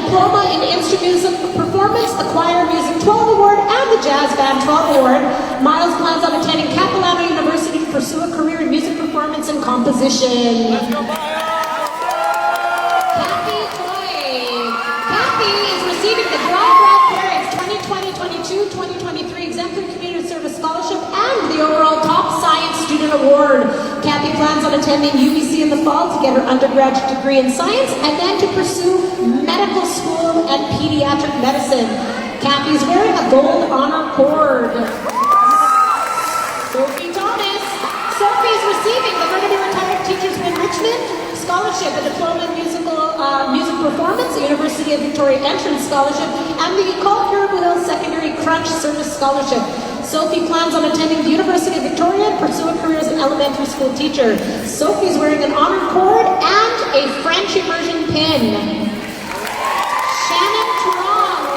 Diploma in Instrument Music Performance, the Choir Music 12 Award, and the Jazz Band 12 Award. Miles plans on attending Capilano University to pursue a career in music performance and composition. Let's go, Miles! Kathy Toy. Kathy is receiving the Dry Brad Parents 2020-22-2023 Exemplary Community Service Scholarship and the overall Top Science Student Award. Kathy plans on attending UBC in the fall to get her undergraduate degree in science and then to pursue medical school and pediatric medicine. Kathy is wearing a gold honor cord. Sophie Thomas. Sophie is receiving the Burnaby Retired Teachers of Enrichment Scholarship, a Diploma in Music Performance, the University of Victoria Entrance Scholarship, and the École Caribou Hill Secondary Crunch Service Scholarship. Sophie plans on attending the University of Victoria and pursue a career as an elementary school teacher. Sophie is wearing an honor cord and a French immersion pin. Shannon Turong.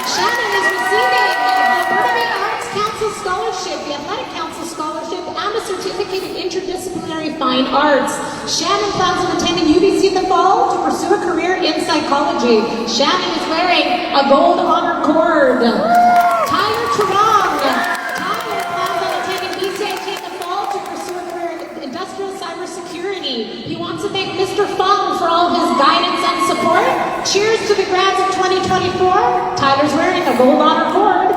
Shannon is receiving the Burnaby Arts Council Scholarship, the Athletic Council Scholarship, and a Certificate in Interdisciplinary Fine Arts. Shannon plans on attending UBC in the fall to pursue a career in psychology. Shannon is wearing a gold honor cord. Tyler Turong. Tyler plans on attending BCIT in the fall to pursue a career in industrial cybersecurity. He wants to thank Mr. Fung for all of his guidance and support. Cheers to the grads of 2024. Tyler's wearing a gold honor cord.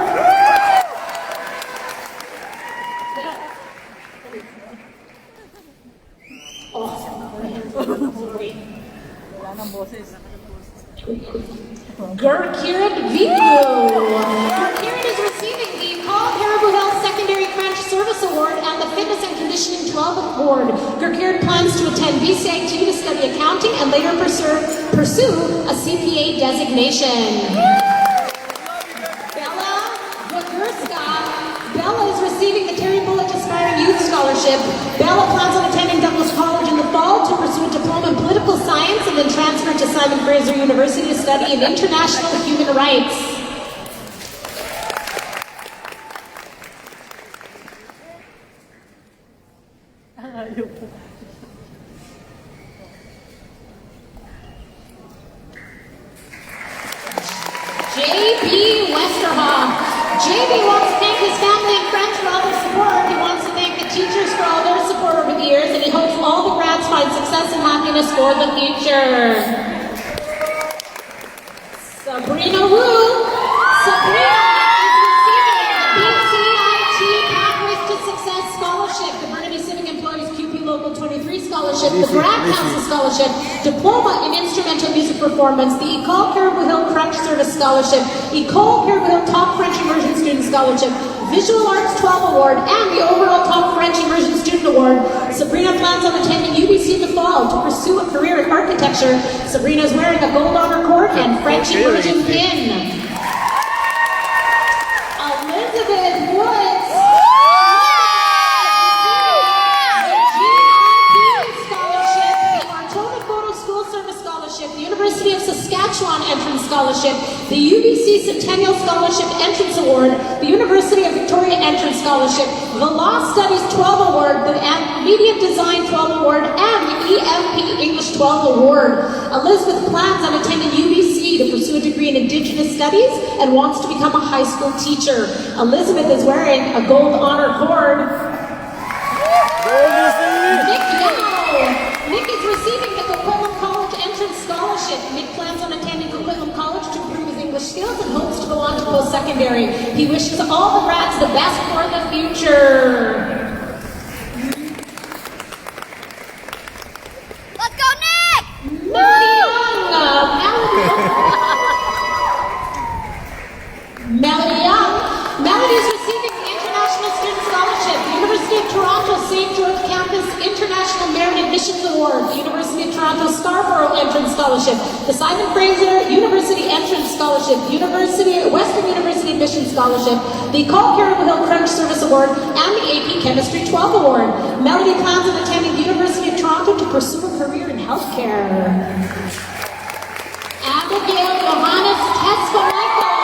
Gurkiran Viku. Gurkiran is receiving the École Caribou Hill Secondary French Service Award and the Fitness and Conditioning 12 Award. Gurkiran plans to attend BCIT to study accounting and later pursue a CPA designation. Bella Wagurska. Bella is receiving the Terry Bullock Aspiring Youth Scholarship. Bella plans on attending Douglas College in the fall to pursue a diploma in political science and then transfer to Simon Fraser University to study in international human rights. J.B. Westerhoff. J.B. wants to thank his family and friends for all their support. He wants to thank the teachers for all their support over the years, and he hopes all the grads find success and happiness for the future. Sabrina Wu. Sabrina is receiving the BCIT Pathways to Success Scholarship, the Burnaby Civic Employees QP Local 23 Scholarship, the Grad Council Scholarship, Diploma in Instrumental Music Performance, the École Caribou Hill Crunch Service Scholarship, École Caribou Hill Top French Immersion Student Scholarship, Visual Arts 12 Award, and the overall Top French Immersion Student Award. Sabrina plans on attending UBC in the fall to pursue a career in architecture. Sabrina is wearing a gold honor cord and French immersion pin. Elizabeth Woods. The GIP Scholarship, the Ortona Photo School Service Scholarship, the University of Saskatchewan Entrance Scholarship, the UBC Centennial Scholarship Entrance Award, the University of Victoria Entrance Scholarship, the Law Studies 12 Award, the Media Design 12 Award, and the EFP English 12 Award. Elizabeth plans on attending UBC to pursue a degree in Indigenous Studies and wants to become a high school teacher. Elizabeth is wearing a gold honor cord. Nick is receiving the Coquitlam College Entrance Scholarship. Nick plans on attending Coquitlam College to improve his English skills and hopes to go on to post-secondary. He wishes all the grads the best for the future. Let's go, Nick! Melody Young. Melody Young. Melody is receiving the International Student Scholarship, the University of Toronto St. George Campus International Merit Admissions Award, the University of Toronto Scarborough Entrance Scholarship, the Simon Fraser University Entrance Scholarship, the Western University Admissions Scholarship, the École Caribou Hill Crunch Service Award, and the AP Chemistry 12 Award. Melody plans on attending the University of Toronto to pursue a career in healthcare. Abigail Johannes Tesfamichael.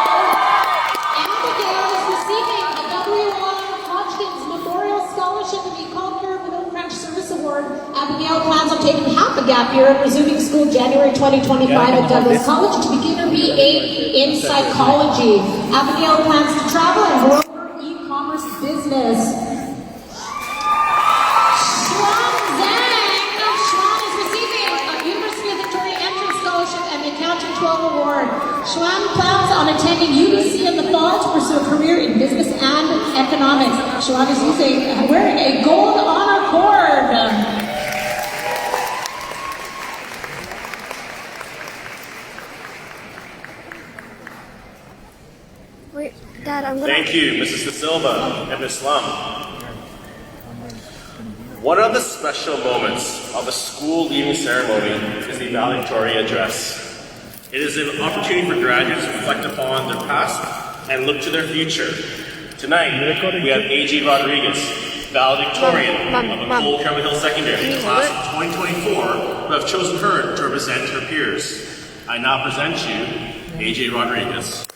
Abigail is receiving the W.R. Hodgkins Memorial Scholarship and the École Caribou Hill Crunch Service Award. Abigail plans on taking half the gap year, resuming school January 2025 at Douglas College to begin her BA in psychology. Abigail plans to travel and grow her e-commerce business. Xuan Zhang. Xuan is receiving a University of Victoria Entrance Scholarship and the Accounting 12 Award. Xuan plans on attending UBC in the fall to pursue a career in business and economics. Xuan is wearing a gold honor cord. Wait, Dad, I'm gonna... Thank you, Mrs. De Silva and Ms. Lum. One of the special moments of the school leaving ceremony is the valedictorian address. It is an opportunity for graduates to reflect upon their past and look to their future. Tonight, we have A.J. Rodriguez, valedictorian of Nicole Carroll Hill Secondary, the class of 2024, who have chosen her to represent her peers. I now present you A.J. Rodriguez.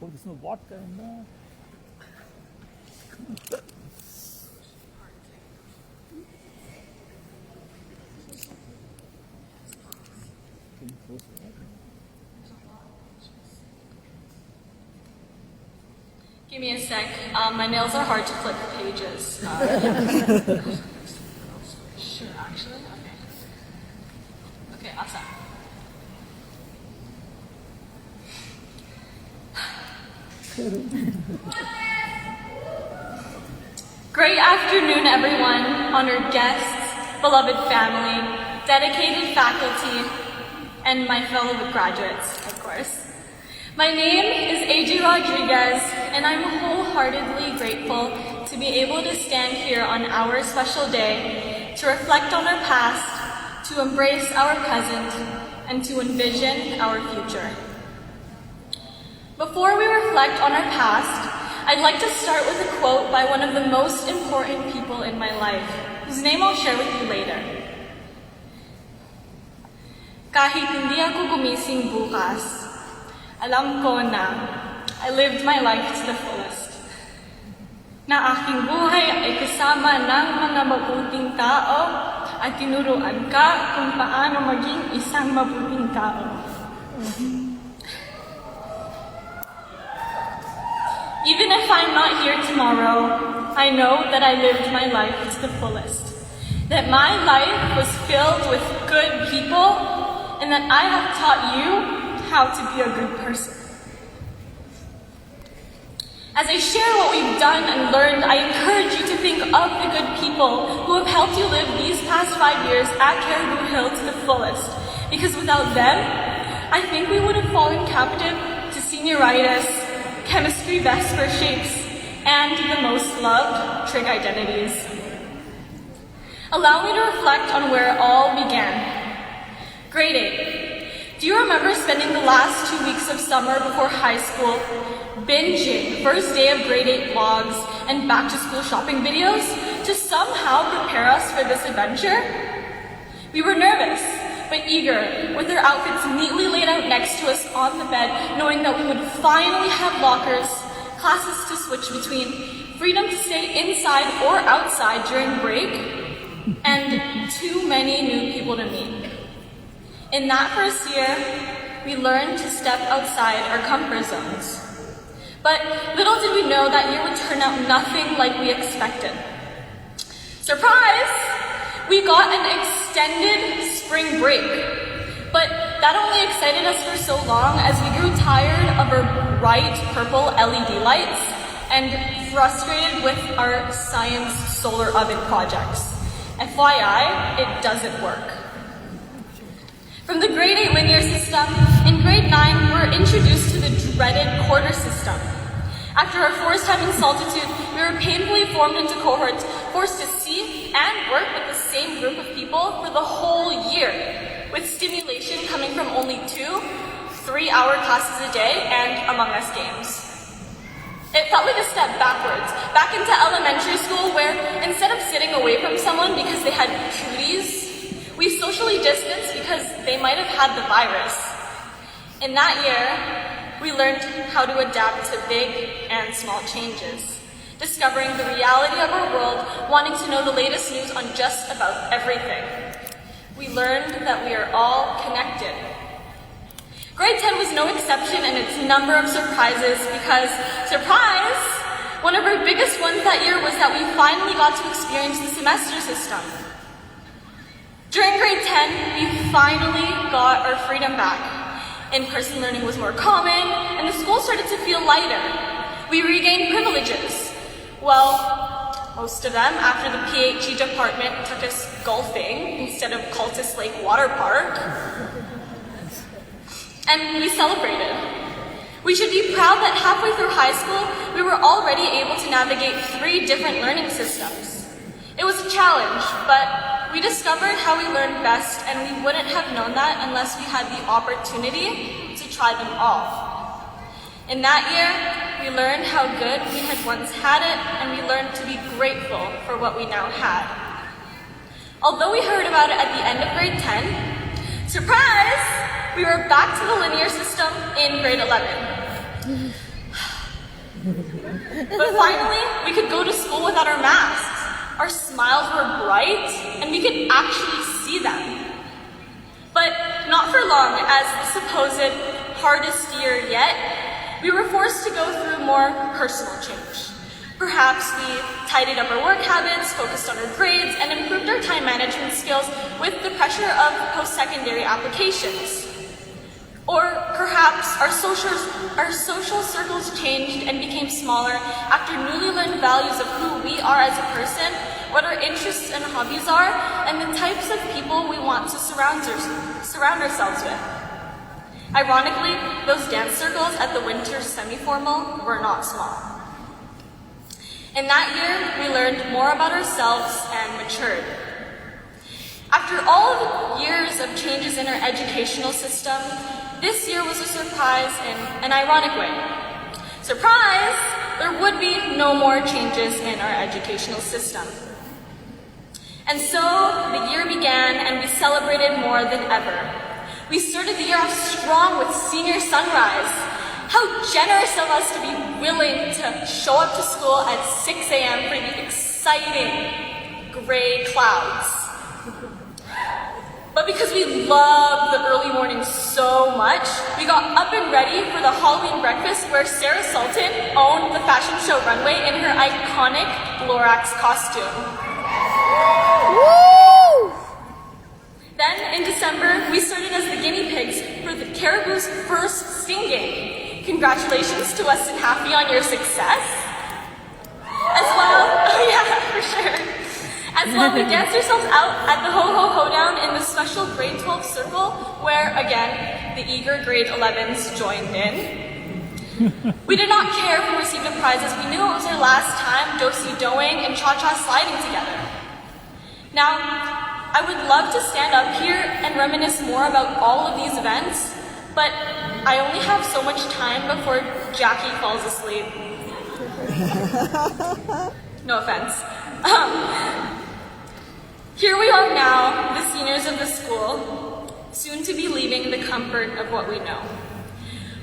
Oh, there's no vodka in there. Give me a sec. My nails are hard to flip the pages. Sure, actually? Okay. Okay, awesome. Great afternoon, everyone, honored guests, beloved family, dedicated faculty, and my fellow graduates, of course. My name is A.J. Rodriguez, and I'm wholeheartedly grateful to be able to stand here on our special day to reflect on our past, to embrace our present, and to envision our future. Before we reflect on our past, I'd like to start with a quote by one of the most important people in my life, whose name I'll share with you later. Kahit hindi ako gumising bukas, alam ko na I lived my life to the fullest. Na aking buhay ay kasama ng mga mabuting tao at tinuruan ka kung paano maging isang mabuting tao. Even if I'm not here tomorrow, I know that I lived my life to the fullest. That my life was filled with good people, and that I have taught you how to be a good person. As I share what we've done and learned, I encourage you to think of the good people who have helped you live these past 5 years at Caribou Hill to the fullest. Because without them, I think we would have fallen captive to senioritis, chemistry Vesper shapes, and the most loved trig identities. Allow me to reflect on where it all began. Grade 8. Do you remember spending the last 2 weeks of summer before high school binging first day of grade 8 vlogs and back to school shopping videos to somehow prepare us for this adventure? We were nervous, but eager, with our outfits neatly laid out next to us on the bed, knowing that we would finally have lockers, classes to switch between, freedom to stay inside or outside during break, and too many new people to meet. In that first year, we learned to step outside our comfort zones. But little did we know that year would turn out nothing like we expected. Surprise! We got an extended spring break, but that only excited us for so long as we grew tired of our bright purple LED lights and frustrated with our science solar oven projects. FYI, it doesn't work. From the grade 8 linear system, in grade 9 we were introduced to the dreaded quarter system. After our forced time in solitude, we were painfully formed into cohorts, forced to see and work with the same group of people for the whole year, with stimulation coming from only 2 3-hour classes a day and Among Us games. It felt like a step backwards, back into elementary school where instead of sitting away from someone because they had cooties, we socially distanced because they might have had the virus. In that year, we learned how to adapt to big and small changes, discovering the reality of our world, wanting to know the latest news on just about everything. We learned that we are all connected. Grade 10 was no exception in its number of surprises because, surprise, one of our biggest ones that year was that we finally got to experience the semester system. During grade 10, we finally got our freedom back. In-person learning was more common, and the school started to feel lighter. We regained privileges. Well, most of them after the PHE department took us golfing instead of Cultus Lake Water Park. And we celebrated. We should be proud that halfway through high school, we were already able to navigate 3 different learning systems. It was a challenge, but we discovered how we learned best, and we wouldn't have known that unless we had the opportunity to try them all. In that year, we learned how good we had once had it, and we learned to be grateful for what we now had. Although we heard about it at the end of grade 10, surprise! We were back to the linear system in grade 11. But finally, we could go to school without our masks. Our smiles were bright, and we could actually see them. But not for long, as the supposed hardest year yet, we were forced to go through more personal change. Perhaps we tidied up our work habits, focused on our grades, and improved our time management skills with the pressure of post-secondary applications. Or perhaps our social circles changed and became smaller after newly learned values of who we are as a person, what our interests and hobbies are, and the types of people we want to surround ourselves with. Ironically, those dance circles at the winter semi-formal were not small. In that year, we learned more about ourselves and matured. After all of the years of changes in our educational system, this year was a surprise in an ironic way. Surprise! There would be no more changes in our educational system. And so the year began and we celebrated more than ever. We started the year off strong with Senior Sunrise. How generous of us to be willing to show up to school at 6 a.m. for the exciting gray clouds. But because we love the early mornings so much, we got up and ready for the Halloween breakfast where Sarah Sultan owned the fashion show runway in her iconic Lorax costume. Woo! Then, in December, we started as the guinea pigs for the Caribou's first singing. Congratulations to us in Happy on your success. As well, oh yeah, for sure. As well, we danced ourselves out at the Ho Ho Hoedown in the special grade 12 circle where, again, the eager grade 11s joined in. We did not care if we received the prizes. We knew it was our last time do-si-doing and cha-cha sliding together. Now, I would love to stand up here and reminisce more about all of these events, but I only have so much time before Jackie falls asleep. No offense. Here we are now, the seniors of the school, soon to be leaving the comfort of what we know.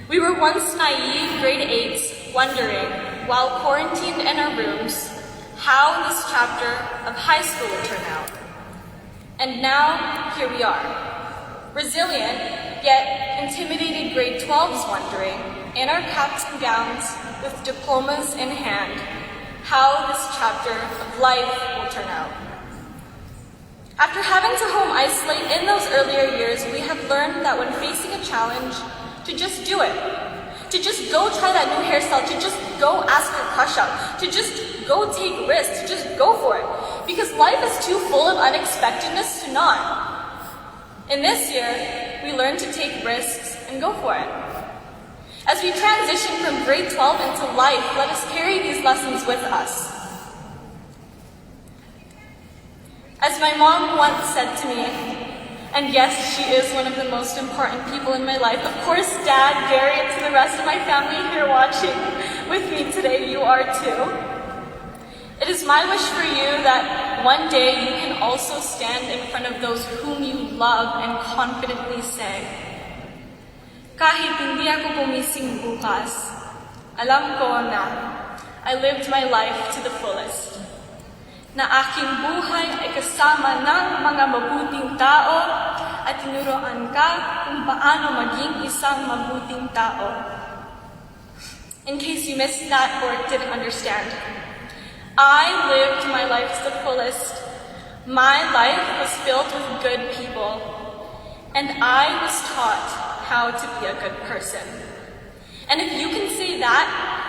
We were once naive grade 8s, wondering, while quarantined in our rooms, how this chapter of high school would turn out. And now, here we are. Resilient, yet intimidated grade 12s wondering, in our caps and gowns, with diplomas in hand, how this chapter of life will turn out. After having to home isolate in those earlier years, we have learned that when facing a challenge, to just do it. To just go try that new hairstyle, to just go ask your crush out, to just go take risks, to just go for it. Because life is too full of unexpectedness to not. In this year, we learned to take risks and go for it. As we transition from grade 12 into life, let us carry these lessons with us. As my mom once said to me, and yes, she is one of the most important people in my life. Of course, Dad, Gary, and to the rest of my family here watching with me today, you are too. It is my wish for you that one day you can also stand in front of those whom you love and confidently say, Kahit hindi ako gumising bukas, alam ko na I lived my life to the fullest. Na aking buhay ay kasama ng mga mabuting tao at tinuruan ka kung paano maging isang mabuting tao. In case you missed that or didn't understand, I lived my life to the fullest. My life was filled with good people, and I was taught how to be a good person. And if you can say that,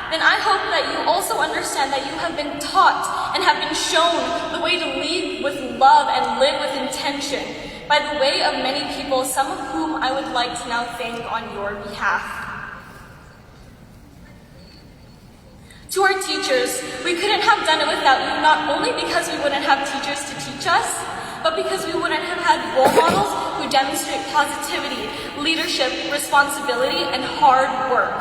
then I hope that you also understand that you have been taught and have been shown the way to lead with love and live with intention by the way of many people, some of whom I would like to now thank on your behalf. To our teachers, we couldn't have done it without you, not only because we wouldn't have teachers to teach us, but because we wouldn't have had role models who demonstrate positivity, leadership, responsibility, and hard work.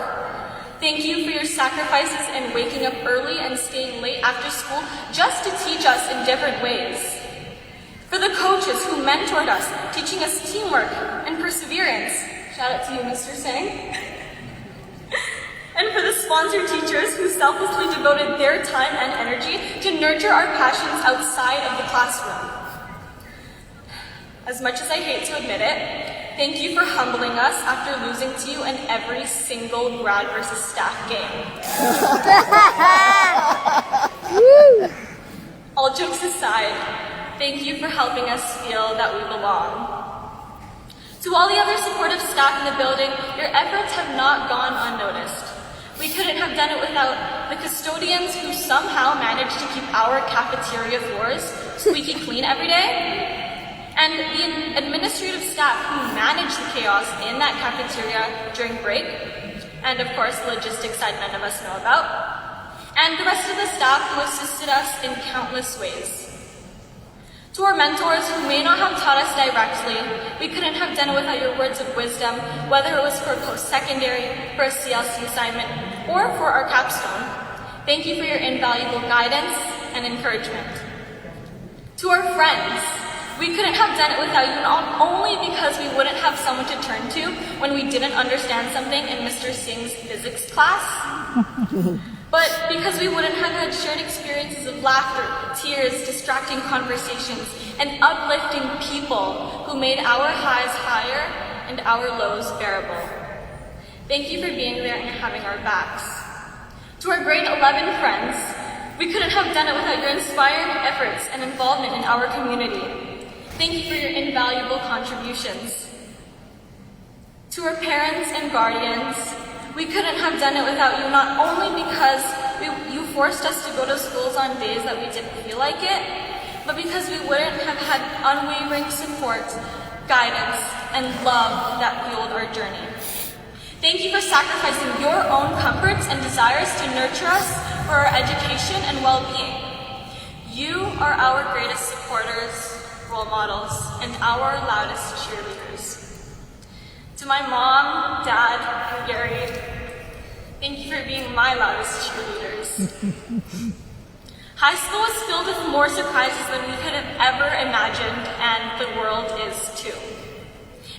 Thank you for your sacrifices in waking up early and staying late after school just to teach us in different ways. For the coaches who mentored us, teaching us teamwork and perseverance. Shout out to you, Mr. Singh. And for the sponsor teachers who selflessly devoted their time and energy to nurture our passions outside of the classroom. As much as I hate to admit it, thank you for humbling us after losing to you in every single grad versus staff game. All jokes aside, thank you for helping us feel that we belong. To all the other supportive staff in the building, your efforts have not gone unnoticed. We couldn't have done it without the custodians who somehow managed to keep our cafeteria floors squeaky clean every day, and the administrative staff who managed the chaos in that cafeteria during break, and of course the logistics side none of us know about, and the rest of the staff who assisted us in countless ways. To our mentors who may not have taught us directly, we couldn't have done it without your words of wisdom, whether it was for post-secondary, for a CLC assignment, or for our capstone. Thank you for your invaluable guidance and encouragement. To our friends, we couldn't have done it without you, not only because we wouldn't have someone to turn to when we didn't understand something in Mr. Singh's physics class, but because we wouldn't have had shared experiences of laughter, tears, distracting conversations, and uplifting people who made our highs higher and our lows bearable. Thank you for being there and having our backs. To our grade 11 friends, we couldn't have done it without your inspiring efforts and involvement in our community. Thank you for your invaluable contributions. To our parents and guardians, we couldn't have done it without you, not only because you forced us to go to schools on days that we didn't feel like it, but because we wouldn't have had unwavering support, guidance, and love that fueled our journey. Thank you for sacrificing your own comforts and desires to nurture us for our education and well-being. You are our greatest supporters, role models, and our loudest cheerleaders. To my mom, dad, and Gary, thank you for being my loudest cheerleaders. High school is filled with more surprises than we could have ever imagined, and the world is too.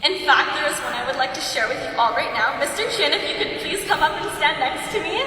In fact, there is one I would like to share with you all right now. Mr. Chin, if you could please come up and stand next to me.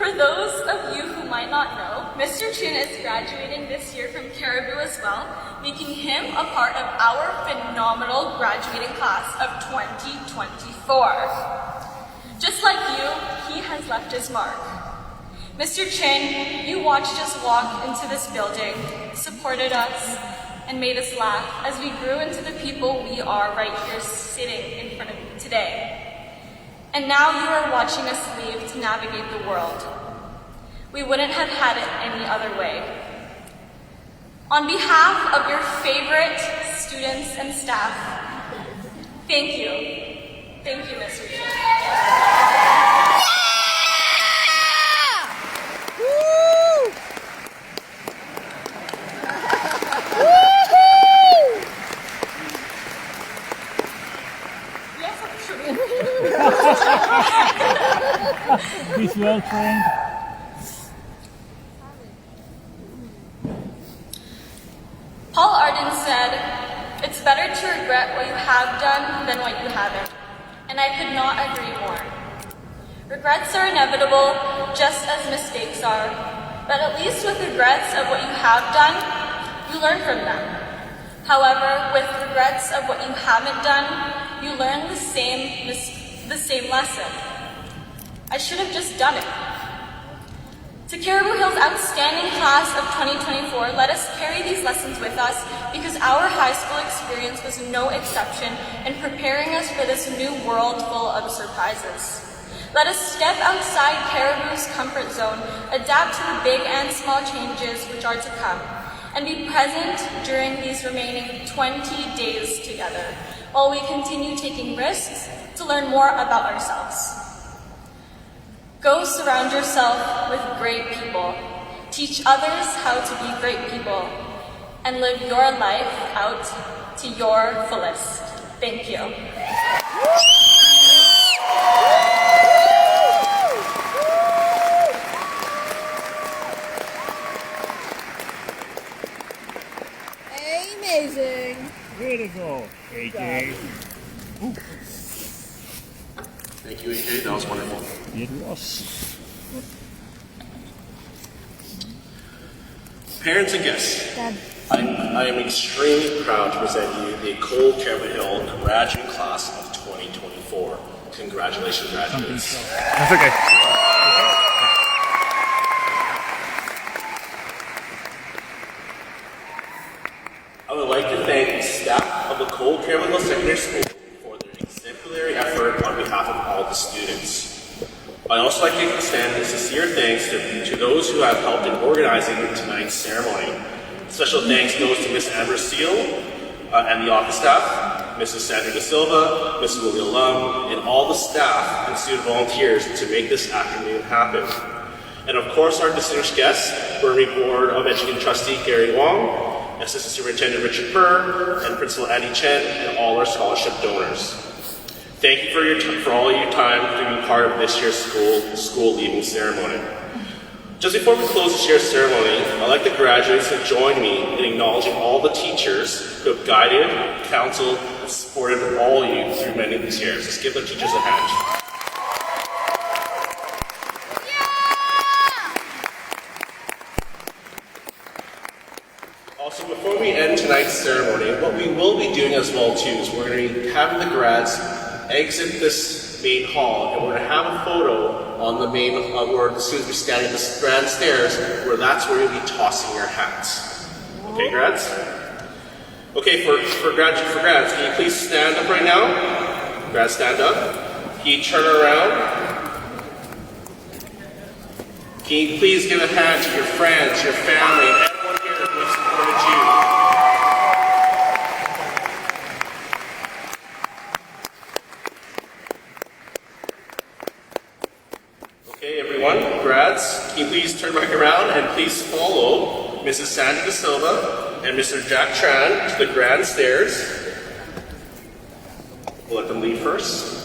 For those of you who might not know, Mr. Chin is graduating this year from Caribou as well, making him a part of our phenomenal graduating class of 2024. Just like you, he has left his mark. Mr. Chin, you watched us walk into this building, supported us, and made us laugh as we grew into the people we are right here sitting in front of you today. And now you are watching us leave to navigate the world. We wouldn't have had it any other way. On behalf of your favorite students and staff, thank you. Thank you, Mr. Chin. Woohoo! He's well trained. Paul Arden said, "It's better to regret what you have done than what you haven't." And I could not agree more. Regrets are inevitable, just as mistakes are. But at least with regrets of what you have done, you learn from them. However, with regrets of what you haven't done, you learn the same lesson. I should have just done it. To Caribou Hill's outstanding class of 2024, let us carry these lessons with us because our high school experience was no exception in preparing us for this new world full of surprises. Let us step outside Caribou's comfort zone, adapt to the big and small changes which are to come, and be present during these remaining 20 days together, while we continue taking risks to learn more about ourselves. Go surround yourself with great people. Teach others how to be great people. And live your life out to your fullest. Thank you. Amazing. Way to go, AJ. Thank you, AJ. That was wonderful. It was. Parents and guests, Dad. I am extremely proud to present you the Cole Caribou Hill graduate class of 2024. Congratulations, graduates. That's okay. I would like to thank the staff of the Cole Caribou Hill Secondary School for their exemplary effort on behalf of all the students. I'd also like to extend a sincere thanks to those who have helped in organizing tonight's ceremony. Special thanks goes to Miss Amber Steele and the office staff, Mrs. Sandra Da Silva, Ms. Willie Lum, and all the staff and student volunteers to make this afternoon happen. And of course, our distinguished guests, Burnaby Board of Education Trustee Gary Wong, Assistant Superintendent Richard Purr, and Principal Andy Chen, and all our scholarship donors. Thank you for all your time to be part of this year's school leaving ceremony. Just before we close this year's ceremony, I'd like the graduates to join me in acknowledging all the teachers who have guided, counseled, and supported all of you through many of these years. Let's give the teachers a hand. Also, before we end tonight's ceremony, what we will be doing as well too is we're going to be having the grads exit this main hall, and we're going to have a photo on the main, where the students will be standing at the grand stairs, where that's where you'll be tossing your hats. Okay, grads? Okay, for grads, can you please stand up right now? Grads, stand up. Can you turn around? Can you please give a hand to your friends, your family, everyone here who has supported you? Okay, everyone, grads, can you please turn back around and please follow Mrs. Sandra Da Silva and Mr. Jack Tran to the grand stairs. We'll let them leave first.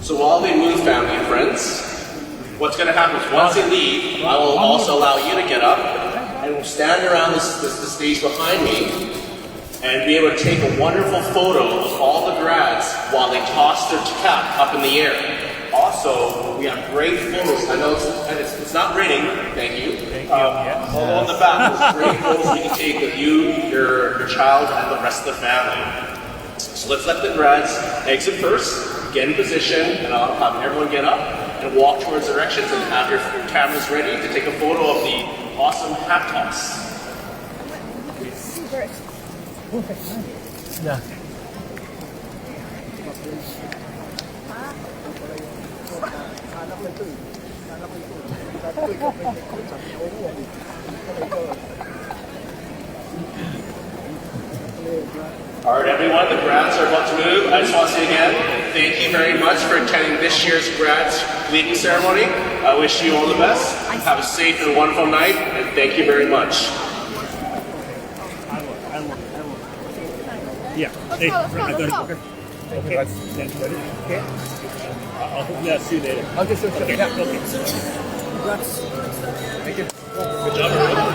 So while they move, family and friends, what's going to happen is once they leave, I will also allow you to get up and we'll stand around the stage behind me and be able to take a wonderful photo of all the grads while they toss their cap up in the air. Also, we have great photos. I know it's not raining, thank you. Although on the back, there's great photos we can take of you, your child, and the rest of the family. So let's let the grads exit first, get in position, and I'll have everyone get up and walk towards directions and have your cameras ready to take a photo of the awesome hat toss. Yeah. All right, everyone, the grads are about to move. I just want to say again, thank you very much for attending this year's grads leaving ceremony. I wish you all the best. Have a safe and wonderful night, and thank you very much. Yeah. Let's go, let's go, I got let's it. go. Okay. Okay. Then ready? Okay. I'll hopefully I'll see you later. Okay, sure. Okay. Yeah. Okay. Congrats. Thank you. Good job, everyone.